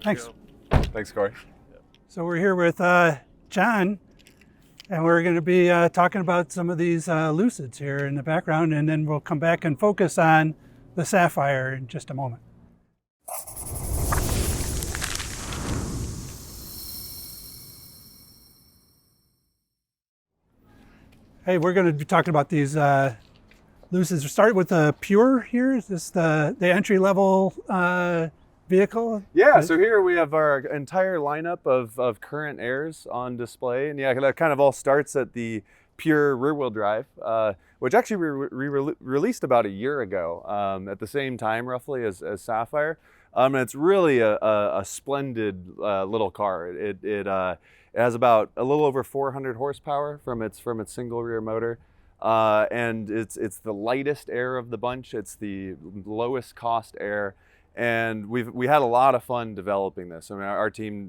Thanks. Thanks, Corey. So we're here with John, and we're going to be talking about some of these Lucids here in the background, and then we'll come back and focus on the Sapphire in just a moment. Hey, we're going to be talking about these Lucids. We'll start with the Pure here. Is this the entry-level vehicle? Yeah, so here we have our entire lineup of current Airs on display. And yeah, that kind of all starts at the Pure rear-wheel drive, which actually we released about a year ago, at the same time roughly as Sapphire. And it's really a splendid little car. It has about a little over 400 horsepower from its single rear motor. And it's the lightest Air of the bunch. It's the lowest cost Air. And we had a lot of fun developing this. I mean, our team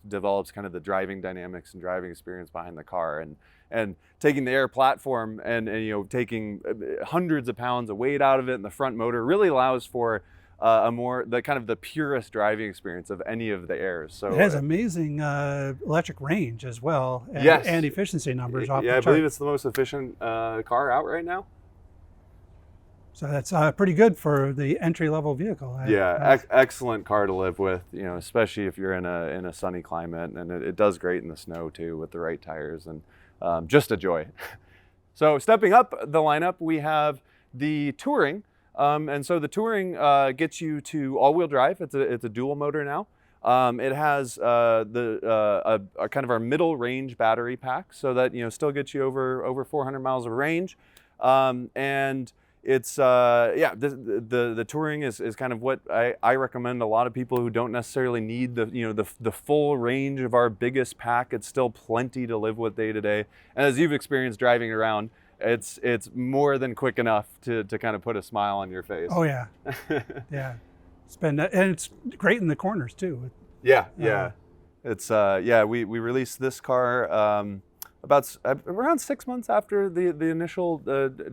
develops kind of the driving dynamics and driving experience behind the car, and taking the Air platform and taking hundreds of pounds of weight out of it, and the front motor really allows for the purest driving experience of any of the Airs. So it has amazing electric range as well, and, yes, and efficiency numbers off the Yeah, I chart. believe it's the most efficient car out right now. So that's pretty good for the entry-level vehicle. Yeah, excellent car to live with, especially if you're in a sunny climate, and it does great in the snow too with the right tires, and just a joy. So stepping up the lineup, we have the Touring, and so the Touring gets you to all-wheel drive. It's a dual motor now. It has kind of our middle range battery pack, so that still gets you over 400 miles of range, and it's the Touring is kind of what I recommend a lot of people who don't necessarily need the full range of our biggest pack. It's still plenty to live with day to day, and as you've experienced driving around, it's more than quick enough to kind of put a smile on your face. Oh yeah, yeah. And it's great in the corners too. Yeah. It's we released this car about around 6 months after the initial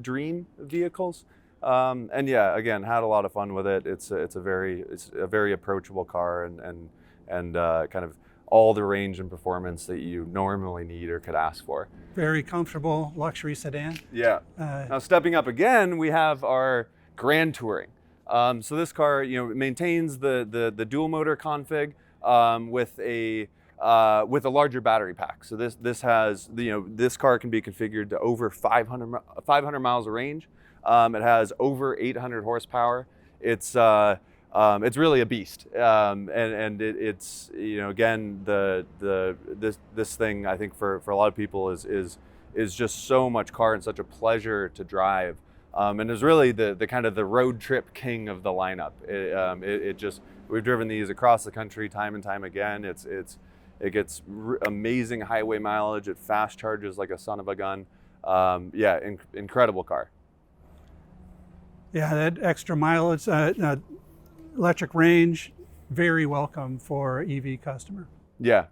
Dream vehicles, and yeah, again, had a lot of fun with it. It's a very approachable car, and kind of all the range and performance that you normally need or could ask for. Very comfortable luxury sedan. Yeah. Now stepping up again, we have our Grand Touring. So this car, maintains the dual motor config with a larger battery pack. So this has this car can be configured to over 500 miles of range. It has over 800 horsepower. It's really a beast. And it's again this thing, I think for a lot of people is just so much car and such a pleasure to drive. And is really the kind of the road trip king of the lineup. We've driven these across the country time and time again. It gets amazing highway mileage. It fast charges like a son of a gun. Incredible car. Yeah, that extra mileage, electric range, very welcome for EV customer. Yeah,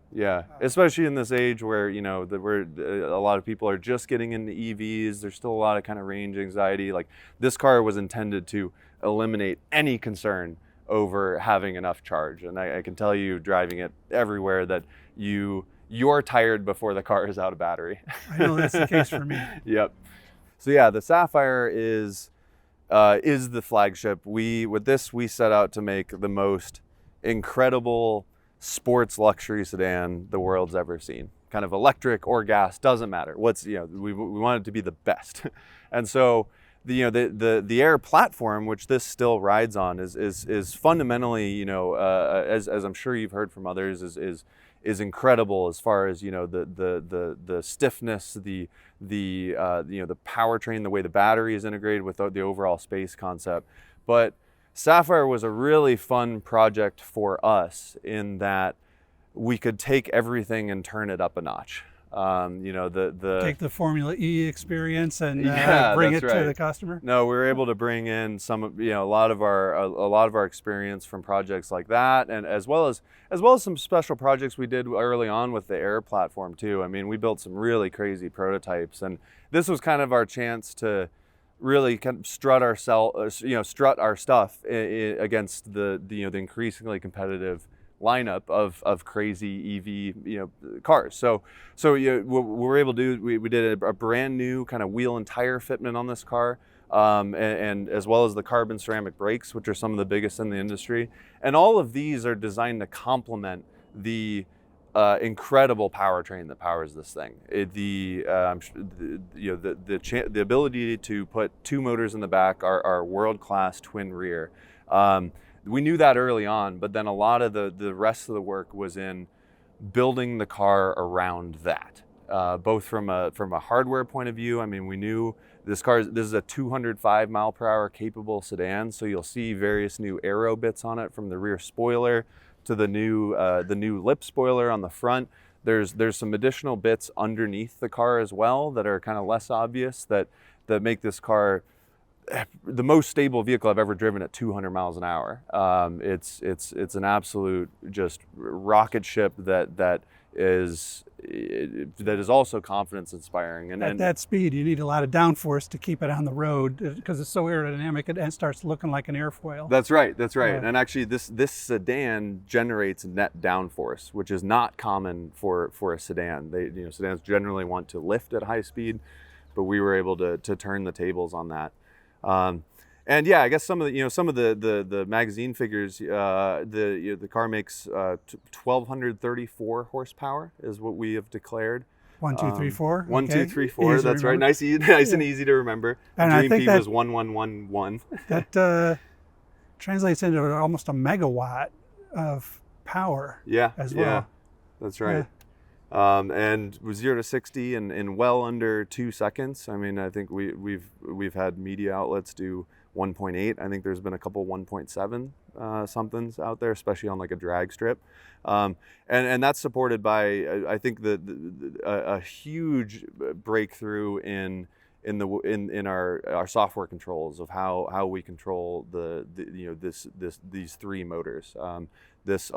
especially in this age where a lot of people are just getting into EVs. There's still a lot of kind of range anxiety. Like, this car was intended to eliminate any concern over having enough charge, and I can tell you, driving it everywhere, that you're tired before the car is out of battery. I know that's the case for me. Yep. So yeah, the Sapphire is the flagship. With this we set out to make the most incredible sports luxury sedan the world's ever seen. Kind of electric or gas, doesn't matter. We want it to be the best. And so the Air platform, which this still rides on, is fundamentally, as I'm sure you've heard from others, is incredible as far as the stiffness, the powertrain, the way the battery is integrated with the overall space concept. But Sapphire was a really fun project for us in that we could take everything and turn it up a notch. Take the Formula E experience and bring it to the customer. No, we were able to bring in a lot of our experience from projects like that, and as well as some special projects we did early on with the Air platform too. I mean, we built some really crazy prototypes, and this was kind of our chance to really kind of strut our stuff against the increasingly competitive lineup of crazy EV cars. So what we're able to do, we did a brand new kind of wheel and tire fitment on this car, and as well as the carbon ceramic brakes, which are some of the biggest in the industry. And all of these are designed to complement the incredible powertrain that powers this thing. The ability to put two motors in the back, our world-class twin rear. We knew that early on, but then a lot of the rest of the work was in building the car around that, both from a hardware point of view. I mean, we knew this is a 205 mile per hour capable sedan, so you'll see various new aero bits on it, from the rear spoiler to the new lip spoiler on the front. There's some additional bits underneath the car as well that are kind of less obvious, that make this car the most stable vehicle I've ever driven at 200 miles an hour. It's an absolute just rocket ship that is also confidence inspiring. And at that speed, you need a lot of downforce to keep it on the road, because it's so aerodynamic, it starts looking like an airfoil. That's right. Yeah. And actually, this sedan generates net downforce, which is not common for a sedan. Sedans generally want to lift at high speed, but we were able to turn the tables on that. And yeah, I guess some of the magazine figures, the car makes 1,234 horsepower is what we have declared. 1, 2, 3, 4. 1, Okay. 2, 3, 4. Easy to That's right. remember. Nice and easy to remember. And I Dream think Team that- was 1111. That translates into almost a megawatt of power. Yeah, as well. Yeah, that's right. And 0 to 60 in well under 2 seconds. I mean, I think we've had media outlets do 1.8. I think there's been a couple 1.7 somethings out there, especially on like a drag strip, and that's supported by I think a huge breakthrough in our software controls of how we control these three motors. A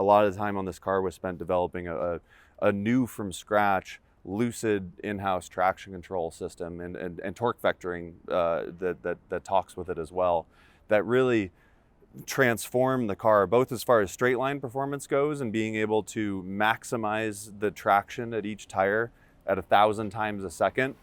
lot of the time on this car was spent developing a new from scratch Lucid in-house traction control system and torque vectoring that talks with it as well, that really transform the car, both as far as straight line performance goes and being able to maximize the traction at each tire at 1,000 times a second,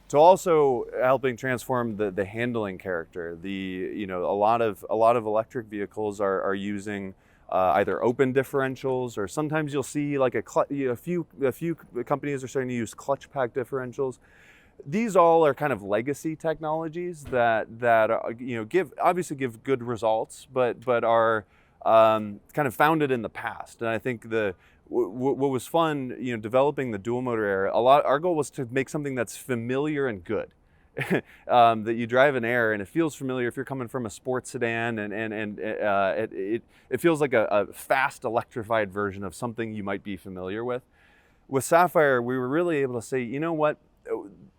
to also helping transform the handling character. A lot of electric vehicles are using either open differentials, or sometimes you'll see like a few companies are starting to use clutch pack differentials. These all are kind of legacy technologies that obviously give good results, but are kind of founded in the past. And I think what was fun, developing the dual motor Air, our goal was to make something that's familiar and good. That you drive an Air and it feels familiar if you're coming from a sports sedan, and it feels like a fast electrified version of something you might be familiar with. With Sapphire, we were really able to say, you know what,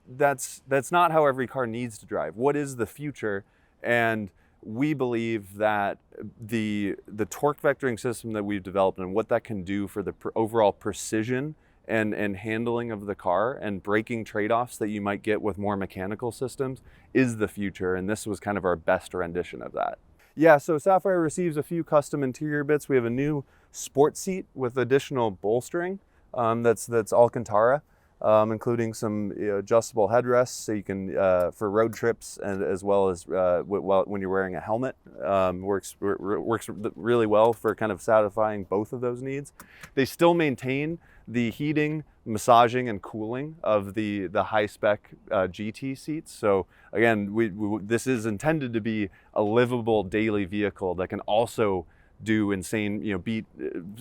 that's not how every car needs to drive. What is the future? And we believe that the torque vectoring system that we've developed and what that can do for the overall precision and handling of the car and braking trade-offs that you might get with more mechanical systems is the future. And this was kind of our best rendition of that. Yeah, so Sapphire receives a few custom interior bits. We have a new sport seat with additional bolstering that's Alcantara, including some adjustable headrests, so you can for road trips, and as well as when you're wearing a helmet. Works really well for kind of satisfying both of those needs. They still maintain the heating, massaging, and cooling of the high-spec GT seats. So again, this is intended to be a livable daily vehicle that can also do insane,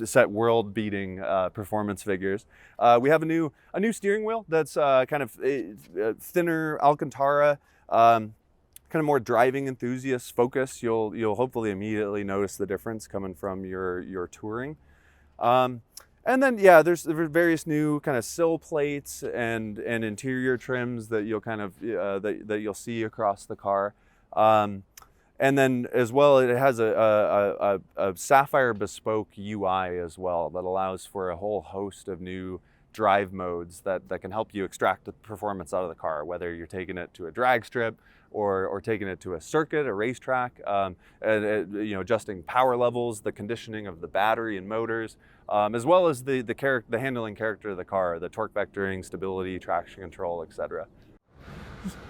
set world-beating performance figures. We have a new steering wheel that's kind of thinner Alcantara, kind of more driving enthusiast focus. You'll hopefully immediately notice the difference coming from your touring. And then there's various new kind of sill plates and interior trims that you'll kind of that you'll see across the car. And then as well, it has a Sapphire bespoke UI as well that allows for a whole host of new drive modes that can help you extract the performance out of the car, whether you're taking it to a drag strip or taking it to a circuit, a racetrack, adjusting power levels, the conditioning of the battery and motors, as well as the handling character of the car, the torque vectoring, stability, traction control, etc.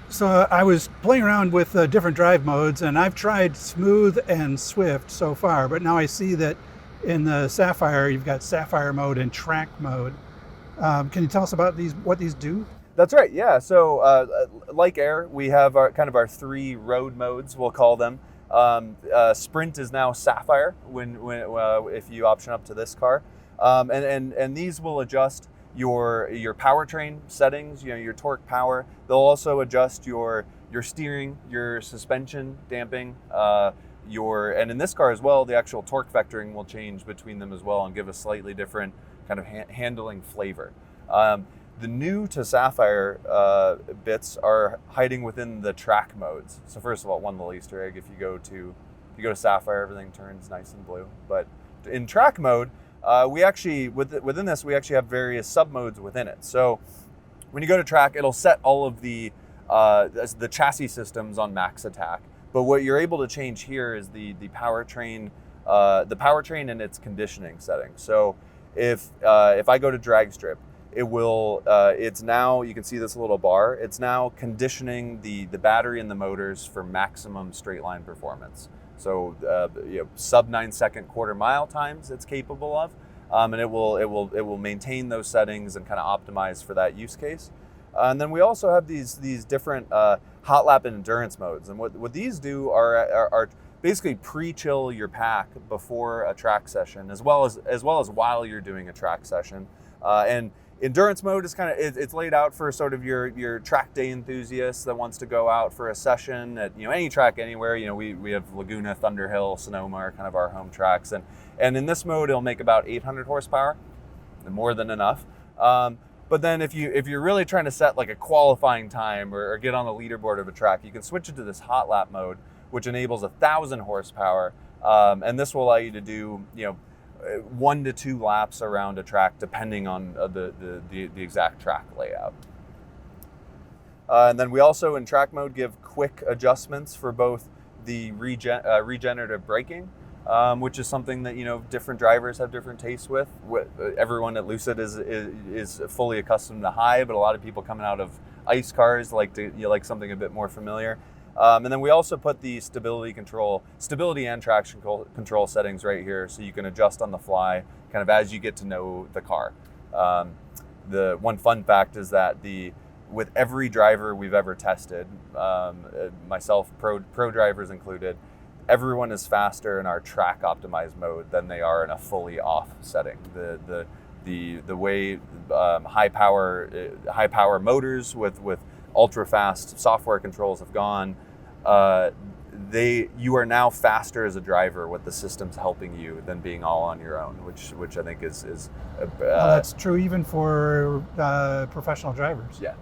So I was playing around with different drive modes, and I've tried smooth and swift so far, but now I see that in the Sapphire, you've got Sapphire mode and track mode. Can you tell us about what these do? That's right, yeah. So like Air, we have our 3 road modes, we'll call them. Sprint is now Sapphire if you option up to this car. And these will adjust your powertrain settings, your torque power. They'll also adjust your steering, your suspension damping, and in this car as well, the actual torque vectoring will change between them as well and give a slightly different kind of handling flavor. The new to Sapphire bits are hiding within the track modes. So first of all, one little Easter egg: if you go to Sapphire, everything turns nice and blue. But in track mode, we actually within this we actually have various sub modes within it. So when you go to track, it'll set all of the chassis systems on max attack. But what you're able to change here is the powertrain and its conditioning settings. So if I go to drag strip, it will it's now, you can see this little bar, it's now conditioning the battery and the motors for maximum straight line performance. So sub 9-second quarter mile times it's capable of, and it will maintain those settings and kind of optimize for that use case. And then we also have these different hot lap and endurance modes, and what these do are basically pre-chill your pack before a track session, as well as while you're doing a track session. And endurance mode is it's laid out for sort of your track day enthusiast that wants to go out for a session at any track anywhere. We have Laguna, Thunderhill, Sonoma are kind of our home tracks, and in this mode it'll make about 800 horsepower, more than enough. But then if you're really trying to set like a qualifying time or get on the leaderboard of a track, you can switch it to this hot lap mode, which enables 1,000 horsepower, and this will allow you to do 1 to 2 laps around a track depending on the exact track layout. And then we also in track mode give quick adjustments for both the regenerative braking, which is something that different drivers have different tastes with. Everyone at Lucid is fully accustomed to high, but a lot of people coming out of ICE cars like something a bit more familiar. And then we also put the stability and traction control settings right here, so you can adjust on the fly kind of as you get to know the car. The one fun fact is that with every driver we've ever tested, myself, pro drivers included, everyone is faster in our track optimized mode than they are in a fully off setting. The way high power motors with ultra fast software controls have gone, you are now faster as a driver with the systems helping you than being all on your own, which I think is that's true even for professional drivers. Yeah.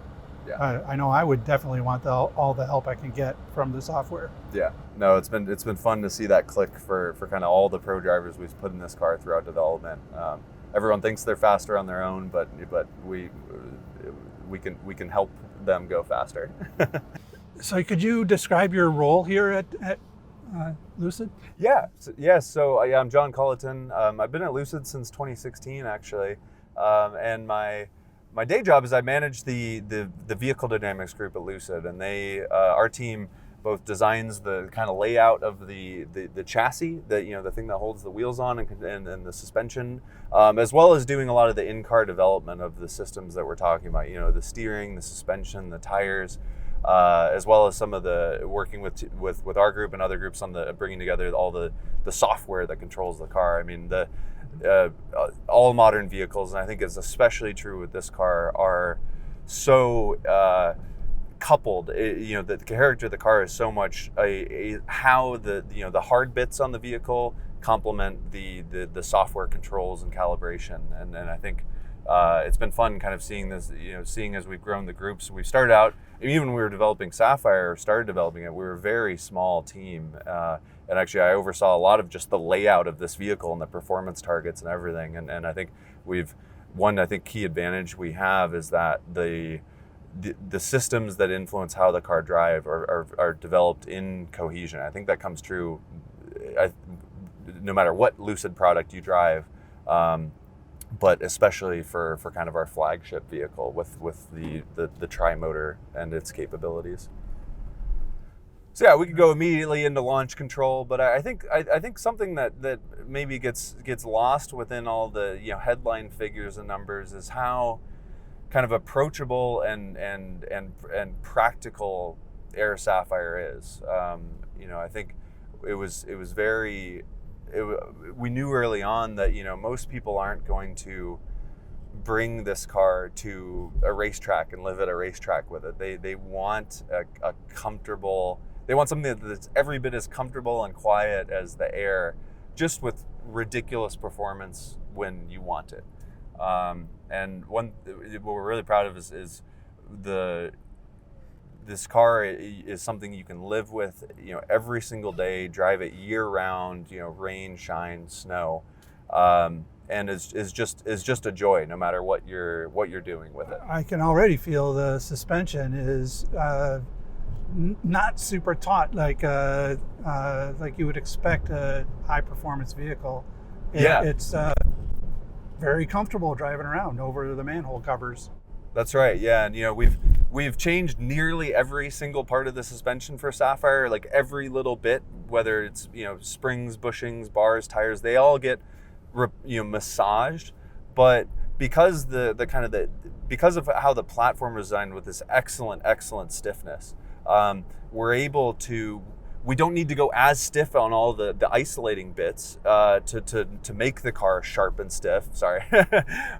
I know I would definitely want all the help I can get from the software. Yeah, no, it's been fun to see that click for kind of all the pro drivers we've put in this car throughout development. Everyone thinks they're faster on their own, but we can help them go faster. So could you describe your role here at Lucid? Yeah. So I'm John Culliton. I've been at Lucid since 2016 actually, and my day job is I manage the vehicle dynamics group at Lucid, and our team both designs the kind of layout of the chassis, the thing that holds the wheels on and the suspension, as well as doing a lot of the in-car development of the systems that we're talking about. The steering, the suspension, the tires, as well as some of the working with our group and other groups on the bringing together all the software that controls the car. I mean all modern vehicles, and I think it's especially true with this car, are so coupled. The character of the car is so much how the hard bits on the vehicle complement the software controls and calibration, and I think it's been fun kind of seeing this, seeing as we've grown the groups. We started out, even when we were developing Sapphire, started developing it, we were a very small team. And actually I oversaw a lot of just the layout of this vehicle and the performance targets and everything. And I think key advantage we have is that the systems that influence how the car drive are developed in cohesion. I think that comes true no matter what Lucid product you drive, but especially for kind of our flagship vehicle with the tri-motor and its capabilities. So yeah, we could go immediately into launch control, but I think something that maybe gets lost within all the headline figures and numbers is how kind of approachable and practical Air Sapphire is. I think it was very. We knew early on that most people aren't going to bring this car to a racetrack and live at a racetrack with it. They want a comfortable. They want something that's every bit as comfortable and quiet as the Air, just with ridiculous performance when you want it. And what we're really proud of is this car is something you can live with, every single day, drive it year round, rain, shine, snow, and is just a joy no matter what you're doing with it. I can already feel the suspension is not super taut like you would expect a high performance vehicle. It's very comfortable driving around over the manhole covers. That's right. Yeah, and we've changed nearly every single part of the suspension for Sapphire, like every little bit, whether it's springs, bushings, bars, tires, they all get massaged. But because because of how the platform was designed with this excellent stiffness, we're able to. We don't need to go as stiff on all the isolating bits to make the car sharp and stiff. Sorry,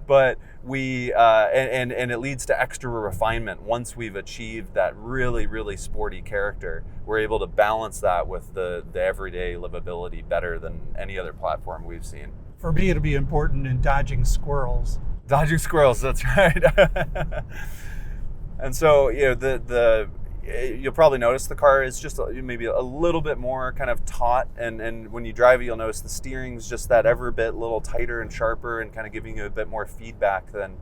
but we and it leads to extra refinement once we've achieved that really sporty character. We're able to balance that with the everyday livability better than any other platform we've seen. For me, it'll be important in dodging squirrels. Dodging squirrels, that's right. And so you'll probably notice the car is just maybe a little bit more kind of taut, and when you drive it, you'll notice the steering's just that ever bit little tighter and sharper and kind of giving you a bit more feedback than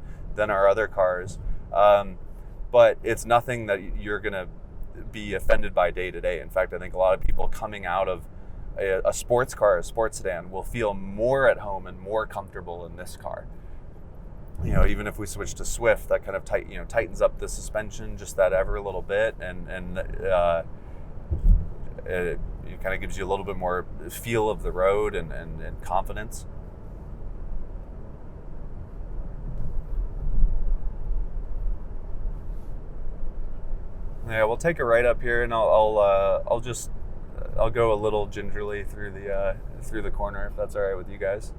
our other cars. But it's nothing that you're going to be offended by day to day. In fact, I think a lot of people coming out of a sports car, a sports sedan, will feel more at home and more comfortable in this car. Even if we switch to Swift, that kind of tightens up the suspension just that ever little bit, and it kind of gives you a little bit more feel of the road and confidence. Yeah, we'll take a right up here, and I'll go a little gingerly through the corner if that's all right with you guys.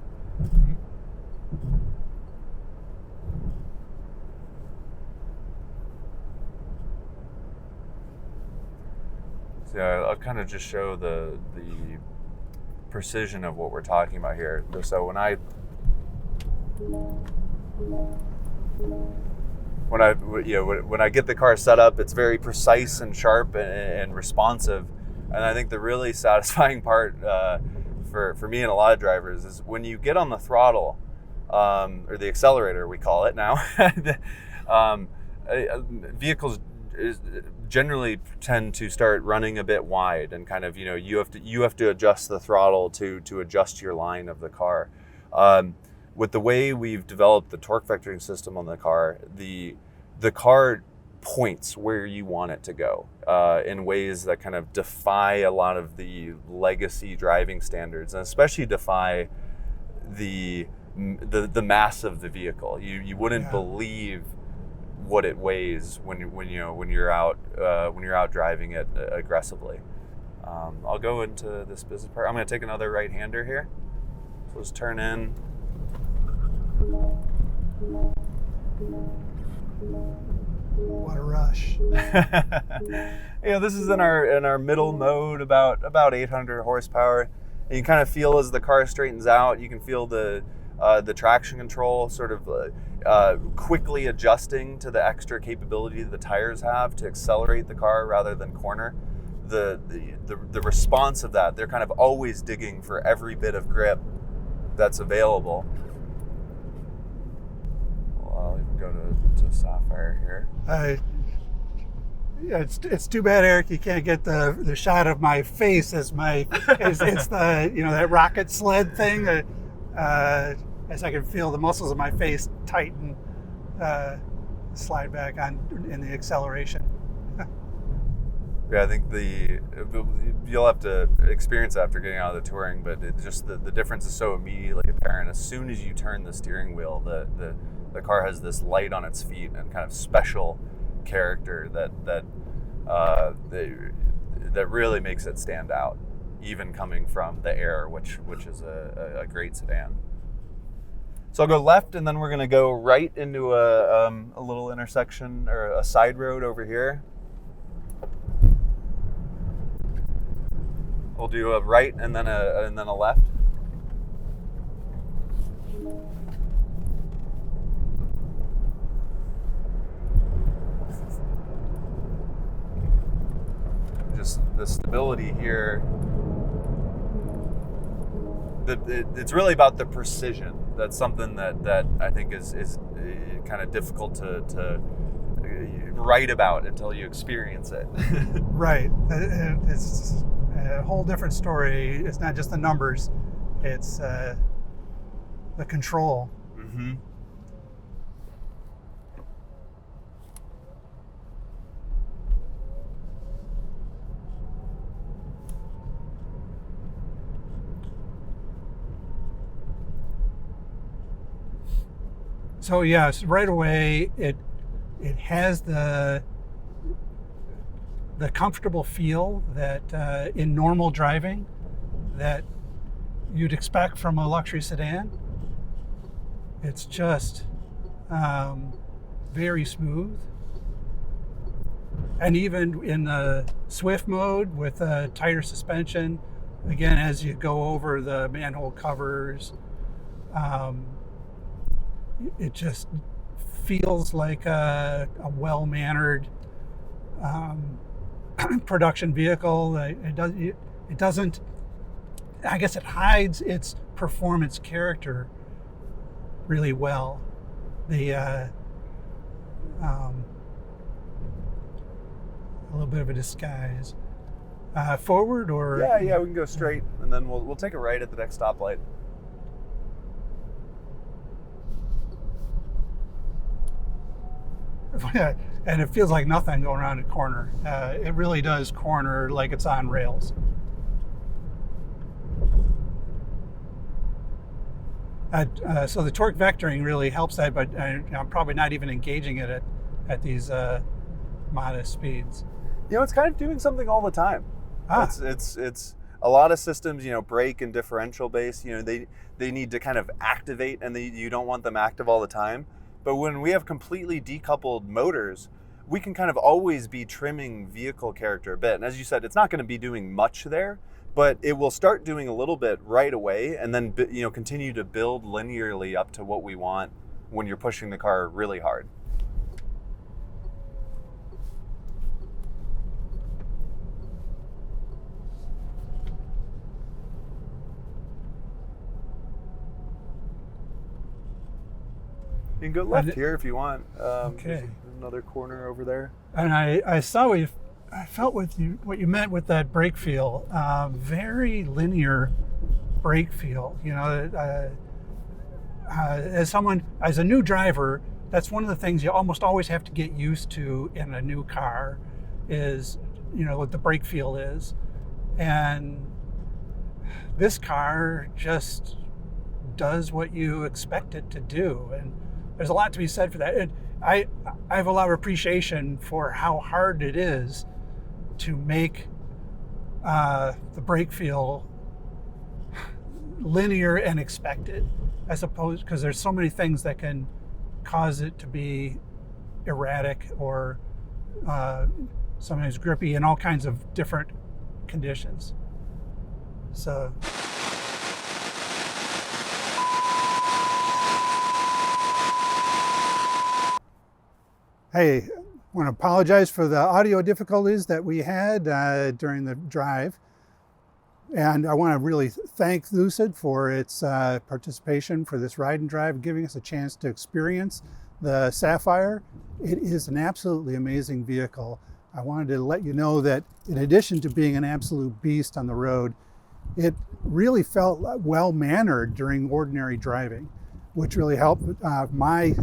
So I'll kind of just show the precision of what we're talking about here. So when I get the car set up, it's very precise and sharp and responsive. And I think the really satisfying part for me and a lot of drivers is when you get on the throttle, or the accelerator, we call it now. Vehicles generally tend to start running a bit wide, and kind of you have to adjust the throttle to adjust your line of the car. With the way we've developed the torque vectoring system on the car, the car points where you want it to go in ways that kind of defy a lot of the legacy driving standards, and especially defy the mass of the vehicle. You wouldn't believe what it weighs when you're out driving it aggressively. I'll go into this business part. I'm going to take another right-hander here. So let's turn in. What a rush! This is in our middle mode, about 800 horsepower. And you kind of feel as the car straightens out, you can feel the traction control sort of quickly adjusting to the extra capability the tires have to accelerate the car rather than corner. The response of that, they're kind of always digging for every bit of grip that's available. Well, I'll even go to Sapphire here. Yeah, it's too bad, Eric, you can't get the shot of my face as it's the, that rocket sled thing, as I can feel the muscles of my face tighten, slide back on in the acceleration. Yeah, I think you'll have to experience it after getting out of the touring, but the difference is so immediately apparent. As soon as you turn the steering wheel, the car has this light on its feet and kind of special character that really makes it stand out, even coming from the Air, which is a great sedan. So I'll go left, and then we're going to go right into a little intersection or a side road over here. We'll do a right and then a left. Just the stability here. It's really about the precision. That's something that I think is kind of difficult to write about until you experience it. Right. It's a whole different story. It's not just the numbers, it's the control. Mm-hmm. So yes, right away it has the comfortable feel that in normal driving that you'd expect from a luxury sedan. It's just very smooth. And even in the Swift mode with a tighter suspension, again, as you go over the manhole covers, it just feels like a well-mannered production vehicle. It doesn't, I guess it hides its performance character really well. A little bit of a disguise. Forward or? Yeah, we can go straight, and then we'll take a right at the next stoplight. And it feels like nothing going around a corner. It really does corner like it's on rails. So the torque vectoring really helps that, but I'm probably not even engaging it at these modest speeds. It's kind of doing something all the time. It's a lot of systems, brake and differential base, they need to kind of activate, and you don't want them active all the time. But when we have completely decoupled motors, we can kind of always be trimming vehicle character a bit. And as you said, it's not going to be doing much there, but it will start doing a little bit right away, and then continue to build linearly up to what we want when you're pushing the car really hard. You can go left here if you want. Okay. There's another corner over there. And I felt what you meant with that brake feel. Very linear brake feel. As a new driver, that's one of the things you almost always have to get used to in a new car, is what the brake feel is. And this car just does what you expect it to do, and there's a lot to be said for that. And I have a lot of appreciation for how hard it is to make the brake feel linear and expected, as opposed, because there's so many things that can cause it to be erratic or sometimes grippy in all kinds of different conditions. So. Hey, I want to apologize for the audio difficulties that we had during the drive. And I want to really thank Lucid for its participation for this ride and drive, giving us a chance to experience the Sapphire. It is an absolutely amazing vehicle. I wanted to let you know that in addition to being an absolute beast on the road, it really felt well-mannered during ordinary driving, which really helped my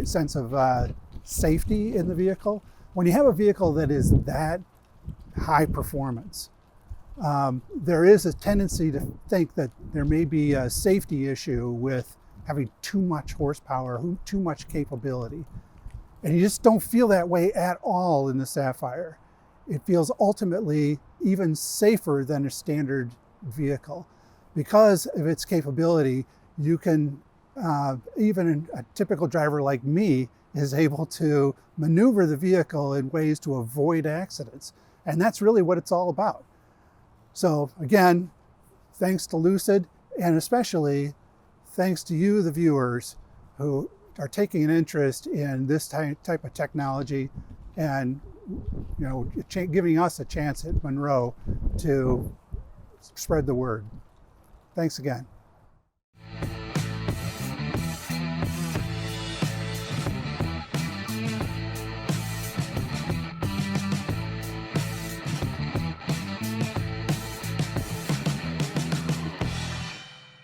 sense of safety in the vehicle. When you have a vehicle that is that high performance, there is a tendency to think that there may be a safety issue with having too much horsepower, too much capability. And you just don't feel that way at all in the Sapphire. It feels ultimately even safer than a standard vehicle. Because of its capability, you can, even a typical driver like me is able to maneuver the vehicle in ways to avoid accidents. And that's really what it's all about. So again, thanks to Lucid, and especially thanks to you, the viewers, who are taking an interest in this type of technology and giving us a chance at Munro to spread the word. Thanks again.